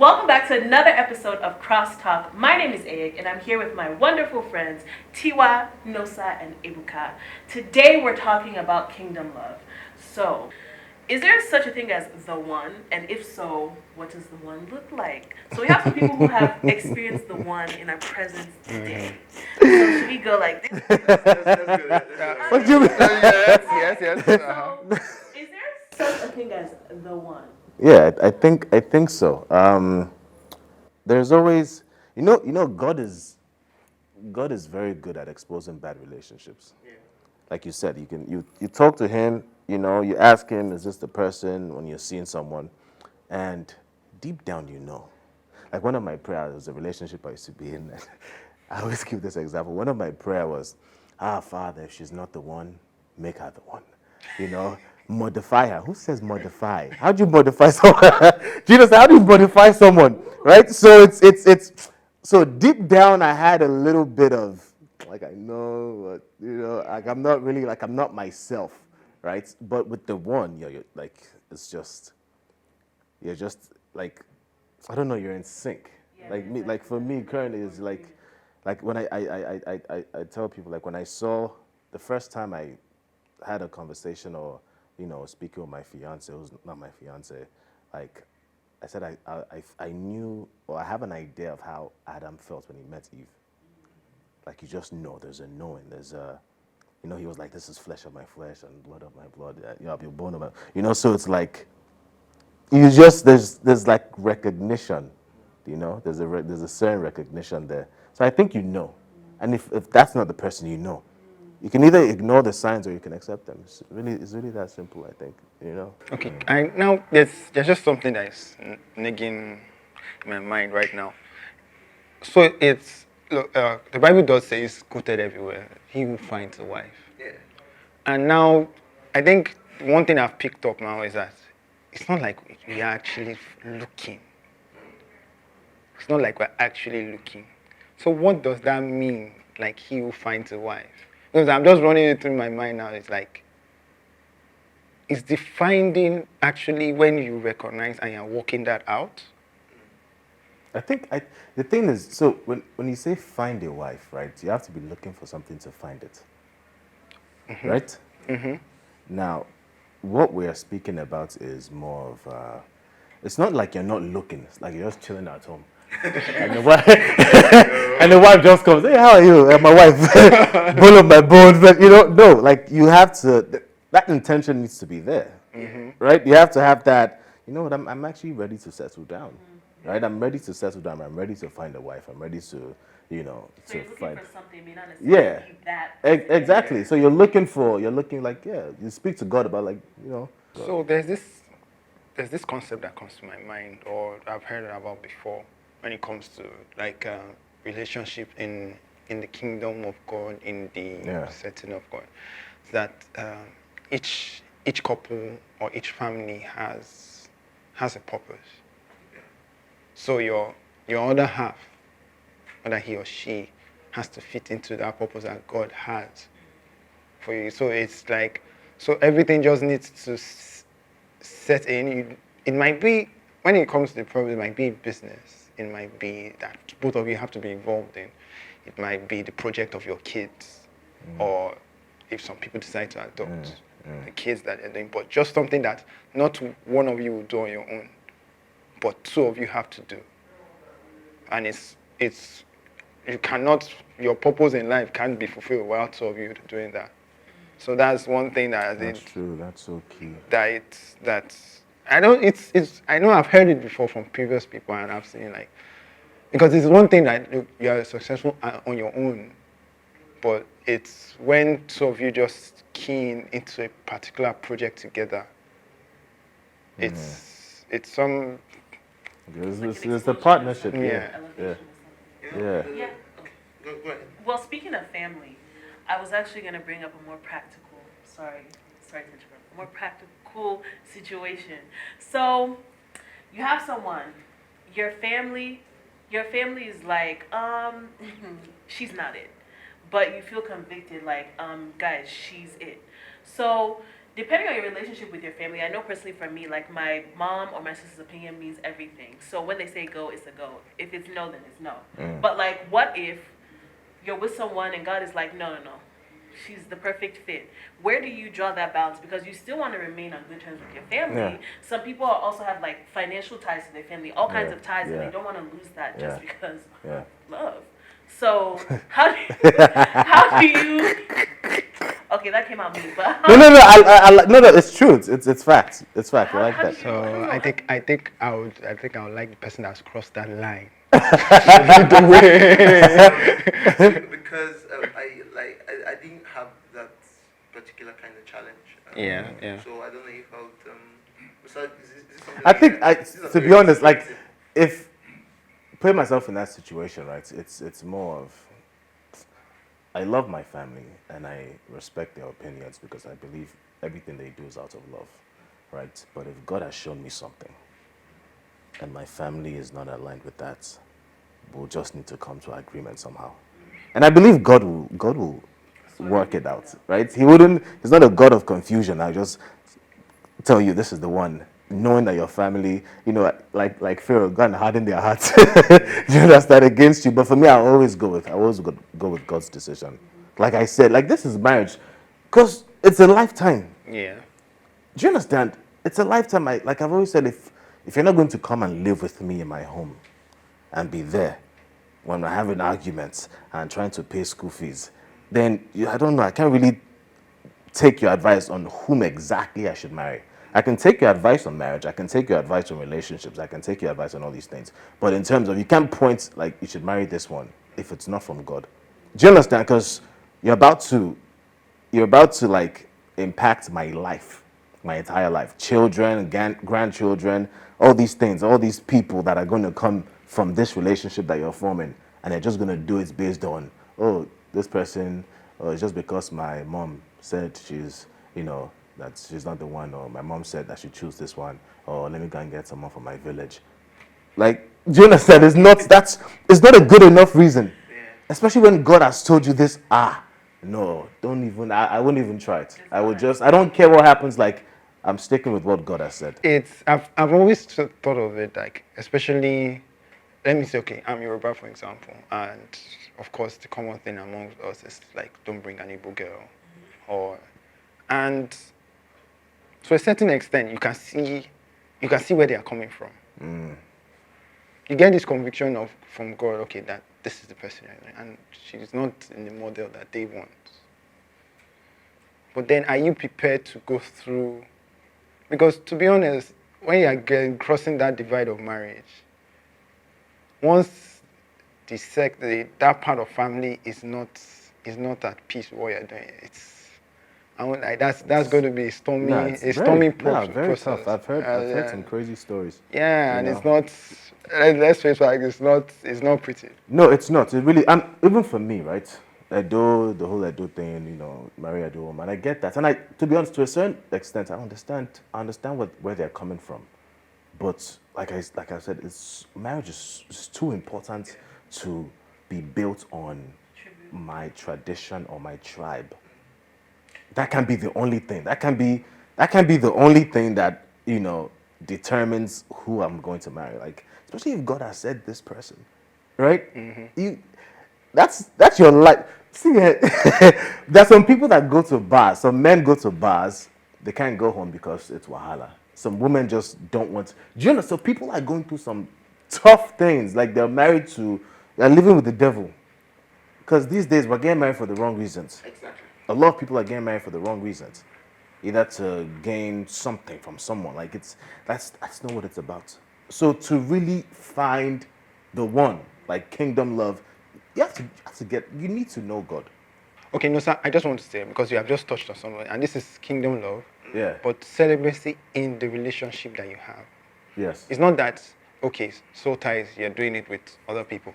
Welcome back to another episode of Crosstalk. My name is Ayek, and I'm here with my wonderful friends Tiwa, Nosa, and Ebuka. Today we're talking about kingdom love. So, is there such a thing as the one? And if so, what does the one look like? So we have some people who have experienced the one in our presence today. So should we go like this? What do you mean? Yes. So, is there such a thing as the one? Yeah, I think so. There's always, God is very good at exposing bad relationships. Like you said, you talk to him, you ask him, is this the person when you're seeing someone, and deep down you know. Like one of my prayers was a relationship I used to be in. I always give this example. One of my prayer was, Father, if she's not the one, make her the one. You know, modify her. Who says modify? How do you modify someone? Do you know how do you modify someone? Right? So it's so deep down I had a little bit of like I know, but like I'm not really like I'm not myself, right? But with the one, you're like it's just you're just like I don't know, you're in sync. Like me, like for me currently is like when I tell people like when I saw the first time I had a conversation or speaking with my fiance, who's not my fiance, like I said I knew or I have an idea of how Adam felt when he met Eve. Like you just know, there's a knowing, there's a he was like, this is flesh of my flesh and blood of my blood, your bone of my, so it's like you just there's like recognition, there's a certain recognition there. So I think and if that's not the person you can either ignore the signs or you can accept them. It's really that simple. I think. Okay, I now there's just something that is nagging my mind right now. So it's look, the Bible does say it's quoted everywhere. He who finds a wife. Yeah. And now, I think one thing I've picked up now is that it's not like we are actually looking. It's not like we're actually looking. So what does that mean? Like he who finds a wife? Because I'm just running it through my mind now. It's like, is the finding actually when you recognize and you're working that out? I think the thing is, so when you say find a wife, right, you have to be looking for something to find it, right? Now, what we are speaking about is more of, it's not like you're not looking. It's like you're just chilling at home. And the wife, and the wife just comes, hey, how are you? My wife, bone of my bones. But no, like you have to, that intention needs to be there, right? You have to have that, you know what, I'm actually ready to settle down, right? I'm ready to settle down. I'm ready to find a wife. I'm ready to, So to you're looking find. for something, may not necessarily Yeah, be that. exactly. So you're looking like, yeah, you speak to God about like. So there's this concept that comes to my mind, or I've heard about before, when it comes to like relationship in the kingdom of God, in the setting of God, that each couple or each family has a purpose. So your other half, whether he or she, has to fit into that purpose that God has for you. So it's like, so everything just needs to set in. It might be, when it comes to the problem, it might be business. It might be that both of you have to be involved in. It might be the project of your kids, or if some people decide to adopt the kids that they're doing, but just something that not one of you will do on your own, but two of you have to do. And it's you cannot, your purpose in life can't be fulfilled without two of you doing that. So that's one thing that That's true. That's so key. I know I've heard it before from previous people, and I've seen like, because it's one thing that you are successful on your own, but it's when two of you just keen into a particular project together. It's some. There's the partnership. Yeah. Yeah. Well, speaking of family, I was actually going to bring up a more practical, sorry to interrupt, a more practical situation. So, you have someone, your family is like, she's not it. But you feel convicted, like, guys, she's it. So, depending on your relationship with your family, I know personally for me, like my mom or my sister's opinion means everything. So when they say go, it's a go. If it's no, then it's no. But like, what if you're with someone and God is like, no, no, no, she's the perfect fit? Where do you draw that balance? Because you still want to remain on good terms with your family. Yeah. Some people also have like financial ties to their family, all kinds Yeah, of ties, and yeah. they don't want to lose that just Yeah. because Yeah. of love. So how do you? Okay, that came out mean, but No, no, no. No, no. It's true. It's fact. It's fact. I like how do that. you? I don't So know. I think I would like the person that's crossed that line. Lead the way. Because I didn't have that particular kind of challenge. Yeah, yeah. So I don't know if I would. So is this something I like think, this is a to be very honest, like, restrictive- if put myself in that situation, right? It's more of, I love my family and I respect their opinions because I believe everything they do is out of love, right? But if God has shown me something and my family is not aligned with that, we'll just need to come to agreement somehow. And I believe God will work it out, right? He's not a God of confusion. I just tell you this is the one, knowing that your family, like Pharaoh, God hardened their hearts. Do you understand, against you? But for me, I always go with God's decision. Like I said, like, this is marriage, because it's a lifetime. Yeah. Do you understand? It's a lifetime. Like I've always said, if you're not going to come and live with me in my home and be there when we're having arguments and trying to pay school fees, then I don't know. I can't really take your advice on whom exactly I should marry. I can take your advice on marriage. I can take your advice on relationships. I can take your advice on all these things. But in terms of, you can't point like you should marry this one if it's not from God. Do you understand? Because you're about to like impact my life, my entire life. Children, grandchildren, all these things, all these people that are going to come from this relationship that you're forming, and they're just going to do it based on, oh, this person, it's just because my mom said that she's not the one, or my mom said that she choose this one, or let me go and get someone from my village. Like, do you understand? It's not a good enough reason. Especially when God has told you this. No, don't even, I wouldn't even try it. I don't care what happens, like, I'm sticking with what God has said. I've always thought of it like, especially, let me say, okay, I'm Yoruba, for example, and of course the common thing among us is like, don't bring an Igbo girl, and to a certain extent you can see where they are coming from. You get this conviction from God, okay, that this is the person, and she's not in the model that they want. But then, are you prepared to go through? Because to be honest, when you are crossing that divide of marriage, once that part of family is not at peace with what you're doing, that's going to be It's stormy very process. tough. I've heard some crazy stories. Yeah, and it's not. Let's face it, it's not pretty. No, it's not. It really, and even for me, right? The whole Edo thing, marry Edo woman. I get that, and to be honest, to a certain extent, I understand where they're coming from. But like I said, marriage is too important to be built on my tradition or my tribe. That can be the only thing. That can be the only thing that determines who I'm going to marry. Like, especially if God has said this person, right? That's your life. See, there's some people that go to bars. Some men go to bars. They can't go home because it's wahala. Some women just don't want. Do you know? So people are going through some tough things. Like, they're living with the devil. Because these days we're getting married for the wrong reasons. Exactly. A lot of people are getting married for the wrong reasons, either to gain something from someone. Like, that's not what it's about. So to really find the one, like kingdom love, you need to know God. Okay, no, sir, I just want to say, because you have just touched on something, and this is kingdom love, Yeah. but celibacy in the relationship that you have. Yes. It's not that, okay, soul ties, you're doing it with other people.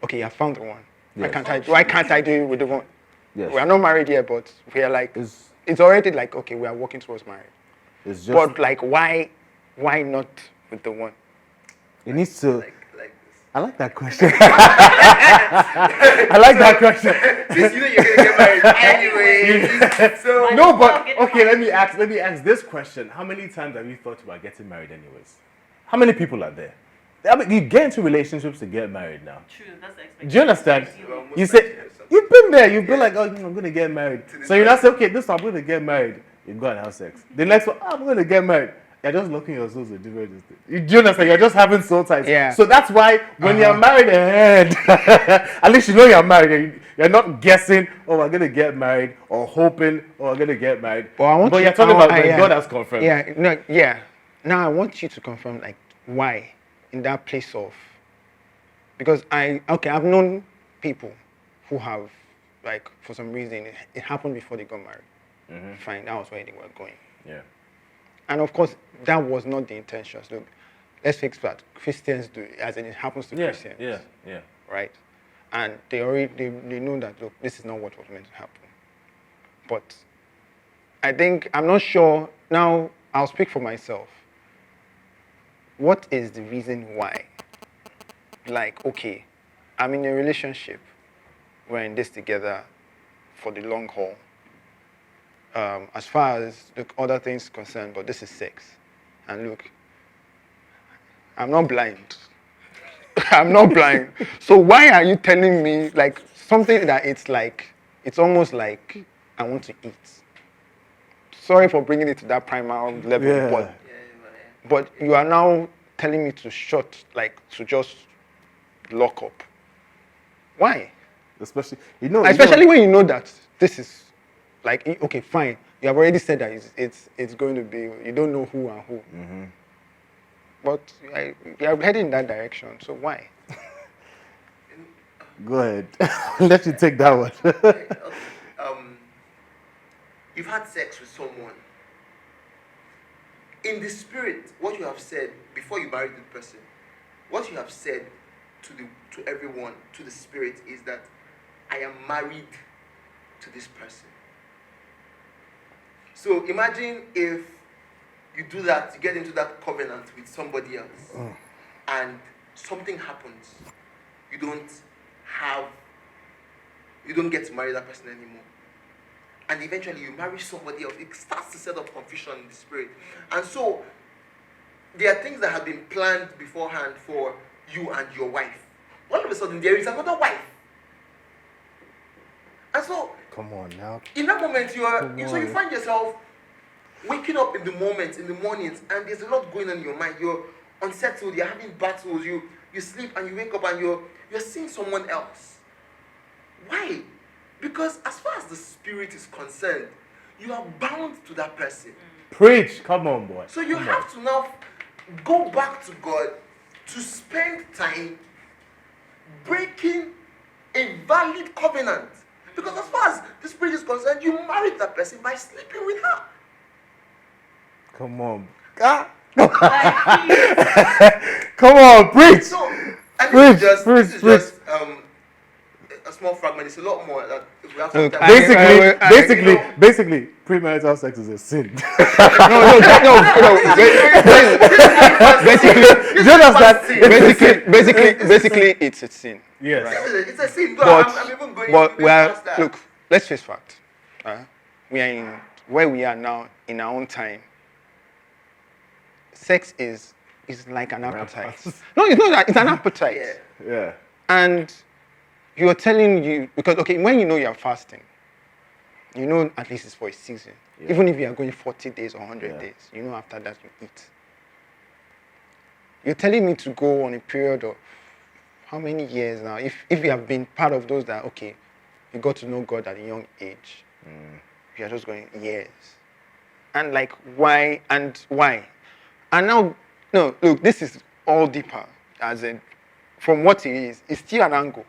Okay, you have found the one. Yes. Why can't I do it with the one? Yes. We are not married yet, but we are like, It's- it's already like, okay, we are working towards marriage. It's just But like, why not with the one? it needs to. Like this. I like that question. I like that question. Since you know you're gonna get married anyway, so No, but okay, let me ask this question. How many times have you thought about getting married anyways? How many people are there? I mean, you get into relationships to get married now. True, that's the expectation. Do you understand? Well, most You likely say or something. you've been there. You've been like, oh, I'm going to get married. this So you now say, person. okay, this time I'm going to get married. You go and have sex. The next one, I'm going to get married. You're just looking your souls with different things. Do you understand? You're just having soul ties. Yeah. So that's why when you're married ahead, at least you know you're married. You're not guessing, oh, I'm going to get married, or hoping, oh, I'm going to get married. But you're talking about when God has confirmed. Yeah, no, yeah. Now I want you to confirm, like, why in that place of, because I've known people who have, like, for some reason, it happened before they got married. Fine, that was where they were going. Yeah. And of course, that was not the intention. So let's fix that. Christians do, as in it happens to Christians. Yeah. Right? And they know that, look, this is not what was meant to happen. But I think, I'm not sure, now I'll speak for myself. What is the reason why? Like, okay, I'm in a relationship. We're in this together for the long haul. As far as the other things concerned, but this is sex. And look, I'm not blind. I'm not blind. So why are you telling me like something that it's almost like I want to eat? Sorry for bringing it to that primal level, Yeah. but you are now telling me to to just lock up. Why? Especially When you know that this is like, okay, fine. You have already said that it's going to be, you don't know who and who. But you are heading in that direction, so why? Go ahead. Let you take that one. Okay. You've had sex with someone. In the spirit, what you have said before you married the person, what you have said to everyone, to the spirit, is that I am married to this person. So imagine if you do that, you get into that covenant with somebody else, and something happens. You don't get to marry that person anymore. And eventually you marry somebody else. It starts to set up confusion in the spirit. And so there are things that have been planned beforehand for you and your wife. All of a sudden there is another wife. And so Come on now. in that moment you find yourself waking up in the mornings, and there's a lot going on in your mind. You're unsettled, you're having battles, you sleep and you wake up and you're seeing someone else. Why? Because as far as the spirit is concerned, you are bound to that person. Preach. Come on, boy. So you have to now go back to God to spend time breaking a valid covenant. Because as far as the spirit is concerned, you married that person by sleeping with her. Come on. Come on, preach. So, and this is just a small fragment. It's a lot more that we have some time. Basically, premarital sex is a sin. No. Basically, it's a sin. Yes. Right. It's a sin. I'm even going past that. Look, let's face fact. We are in where we are now in our own time. Sex is like an appetite. No, it's not that. It's an appetite. Yeah. And you're telling you, because, okay, when you know you're fasting, you know at least it's for a season. Yeah. Even if you are going 40 days or 100 days, you know after that you eat. You're telling me to go on a period of how many years now? If you have been part of those that, okay, you got to know God at a young age, you are just going years. And like, why and why? And now, no, look, this is all deeper, as in, from what it is, it's still an angle.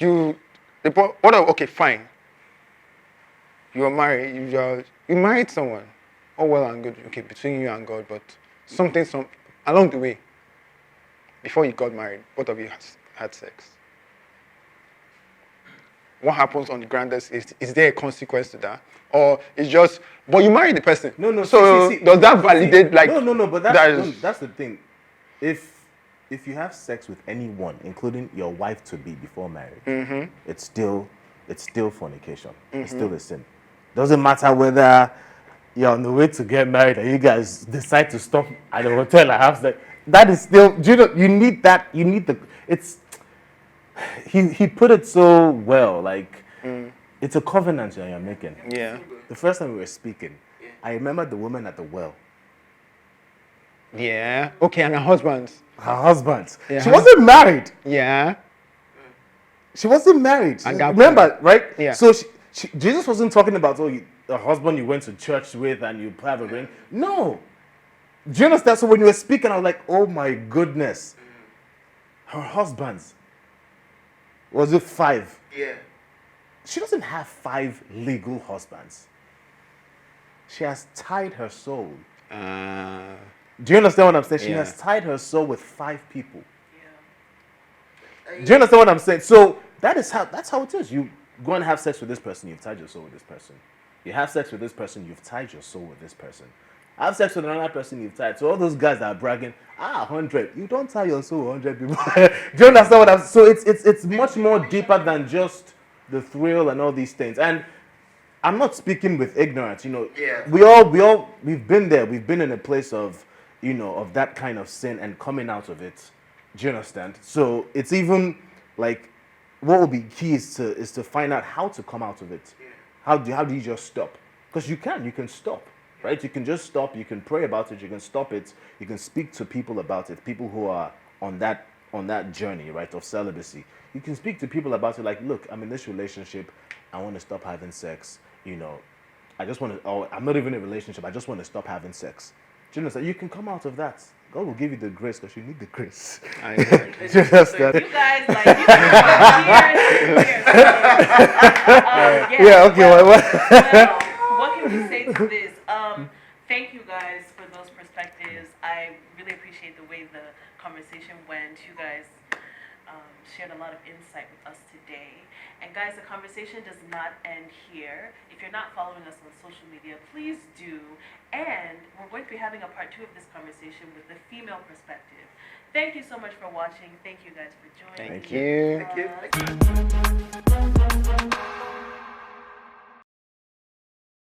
Okay, fine. You are married, you married someone. Oh, well and good, okay, between you and God, but something along the way, before you got married, both of you had sex. What happens on the grandest is there a consequence to that? Or it's just, but you married the person. No. So does that validate like? No. But that's the thing. If if you have sex with anyone, including your wife to be before marriage, it's still fornication. It's still a sin. Doesn't matter whether you're on the way to get married and you guys decide to stop at the hotel and have sex. That is still, do you know, you need that, you need the, it's, he put it so well, like, it's a covenant that you're making. Yeah. The first time we were speaking, I remember the woman at the well. Yeah. Okay, and her husband. Her husband. Yeah. She wasn't married. Yeah. She wasn't married. At that Remember, right? Yeah. So Jesus wasn't talking about, the husband you went to church with and you have a ring. No. Do you understand? So when you were speaking, I was like, oh my goodness. Her husbands. Was it 5? Yeah. She doesn't have 5 legal husbands. She has tied her soul. Do you understand what I'm saying? She has tied her soul with 5 people. Do you understand what I'm saying? So that's how it is. You go and have sex with this person, you've tied your soul with this person. You have sex with this person, you've tied your soul with this person. Have sex with another person, you've tied. So all those guys that are bragging, 100. You don't tie your soul with 100 people. Do you understand what I'm saying? So it's much more deeper than just the thrill and all these things. And I'm not speaking with ignorance, Yeah. We've been there. We've been in a place of, of that kind of sin and coming out of it. Do you understand? So it's even like, what will be key is to find out how to come out of it. How do you just stop? Because you can stop, right? You can just stop. You can pray about it. You can stop it. You can speak to people about it. People who are on that journey, right, of celibacy. You can speak to people about it. Like, look, I'm in this relationship. I want to stop having sex. I just want to. Oh, I'm not even in a relationship. I just want to stop having sex. Do you understand? You can come out of that. God will give you the grace because you need the grace. I know. Do you understand? You guys, like, you guys are here. Yeah. Okay. Well, what can we say to this? Thank you guys for those perspectives. I really appreciate the way the conversation went. You guys shared a lot of insight with us today. And guys, the conversation does not end here. If you're not following us on social media, please do. And we're going to be having a part 2 of this conversation with the female perspective. Thank you so much for watching. Thank you guys for joining. Thank you. Thank you.